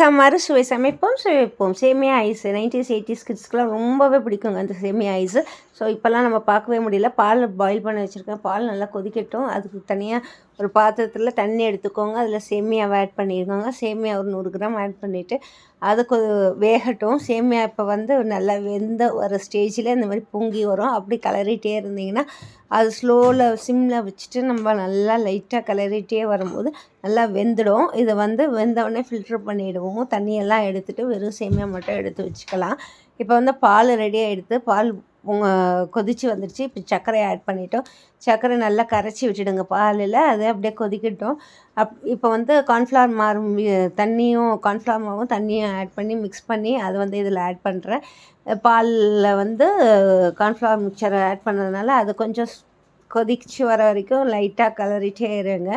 அறுசுவை சமைப்போம் சுவைப்போம். சேமியா ஐஸ் 90s 80s கிட்ஸ்க்குலாம் ரொம்பவே பிடிக்குங்க அந்த சேமியா ஐஸு. ஸோ இப்போல்லாம் நம்ம பார்க்கவே முடியல. பால் பாயில் பண்ணி வச்சுருக்கேன். பால் நல்லா கொதிக்கட்டும். அதுக்கு தனியாக ஒரு பாத்திரத்தில் தண்ணி எடுத்துக்கோங்க. அதில் சேமியாவை ஆட் பண்ணியிருக்கோங்க. சேமியா ஒரு 100 கிராம் ஆட் பண்ணிவிட்டு அது வேகட்டும். சேமியா இப்போ நல்லா வெந்த ஒரு ஸ்டேஜில் இந்த மாதிரி பொங்கி வரும். அப்படி கிளறிட்டே இருந்தீங்கன்னா அது ஸ்லோவில் சிம்மில் வச்சுட்டு நம்ம நல்லா லைட்டாக கிளறிட்டே வரும்போது நல்லா வெந்துடும். இதை வெந்தவுடனே ஃபில்ட்ரு பண்ணிவிடுவோம். தண்ணியெல்லாம் எடுத்துகிட்டு வெறும் சேமியா மட்டும் எடுத்து வச்சுக்கலாம். இப்போ பால் ரெடியாக எடுத்து பால் கொதித்து வந்துடுச்சு. இப்போ சர்க்கரையை ஆட் பண்ணிட்டோம். சர்க்கரை நல்லா கரைச்சி விட்டுடுங்க பாலில். அது அப்படியே கொதிக்கட்டும். இப்போ கார்ன்ஃப்ளவர் தண்ணியும் கார்ன்ஃப்ளவர் மாவும் தண்ணியும் ஆட் பண்ணி மிக்ஸ் பண்ணி அது இதில் ஆட் பண்ணுறேன். பாலில் கார்ன்ஃப்ளவர் மிக்சரை ஆட் பண்ணதுனால அது கொஞ்சம் கொதிச்சு வர வரைக்கும் லைட்டாக கிளறிட்டே இருங்க.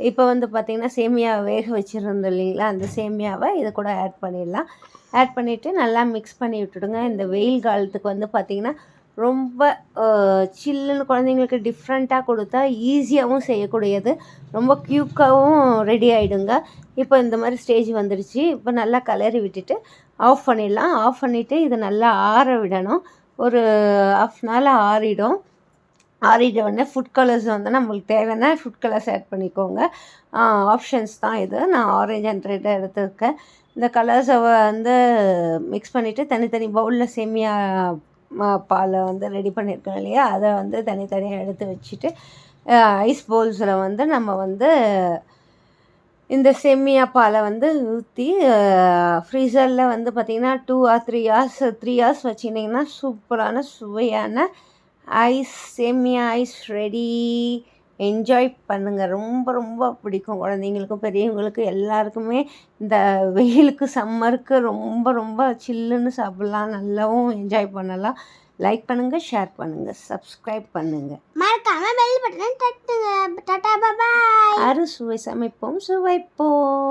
இப்போ பார்த்திங்கன்னா சேமியா வேக வச்சுருந்தோம் இல்லைங்களா, அந்த சேமியாவை இது கூட ஆட் பண்ணிடலாம். ஆட் பண்ணிவிட்டு நல்லா மிக்ஸ் பண்ணி விட்டுடுங்க. இந்த வெயில் காலத்துக்கு பார்த்திங்கன்னா ரொம்ப சில்லுன்னு குழந்தைங்களுக்கு டிஃப்ரெண்ட்டாக கொடுத்தா ஈஸியாகவும் செய்யக்கூடியது, ரொம்ப க்யூக்காகவும் ரெடி ஆகிடுங்க. இப்போ இந்த மாதிரி ஸ்டேஜ் வந்துடுச்சு. இப்போ நல்லா கிளறி விட்டுட்டு ஆஃப் பண்ணிடலாம். ஆஃப் பண்ணிவிட்டு இதை நல்லா ஆற விடணும். ஒரு ½ அன் ஹவர் ஆறிடும். ஆறிட்ட உடனே ஃபுட் கலர்ஸ் நம்மளுக்கு தேவைன்னா ஃபுட் கலர்ஸ் ஆட் பண்ணிக்கோங்க. ஆப்ஷன்ஸ் தான் இது. நான் ஆரஞ்ச் அண்ட் ரெட் எடுத்துருக்கேன். இந்த கலர்ஸை மிக்ஸ் பண்ணிவிட்டு தனித்தனி பவுலில் சேமியா பாலை ரெடி பண்ணியிருக்கோம் இல்லையா, அதை தனித்தனியாக எடுத்து வச்சுட்டு ஐஸ் பவுல்ஸில் நம்ம இந்த சேமியா பாலை ஊற்றி ஃப்ரீசரில் பார்த்திங்கன்னா 2 or 3 hours 3 hours வச்சுக்கிட்டிங்கன்னா சூப்பரான சுவையான சேமியா ஐஸ் ரெடி. என்ஜாய் பண்ணுங்கள். ரொம்ப ரொம்ப பிடிக்கும் குழந்தைங்களுக்கும் பெரியவங்களுக்கும் எல்லாருக்குமே. இந்த வெயிலுக்கு சம்மருக்கு ரொம்ப ரொம்ப சில்லுன்னு சாப்பிட்லாம். நல்லாவும் என்ஜாய் பண்ணலாம். லைக் பண்ணுங்கள், ஷேர் பண்ணுங்கள், சப்ஸ்கிரைப் பண்ணுங்கள், மறக்காம பெல் பட்டனை தட்டுங்க. டாடா, பை பை. அறுசுவை சமைப்போம் சுவைப்போம்.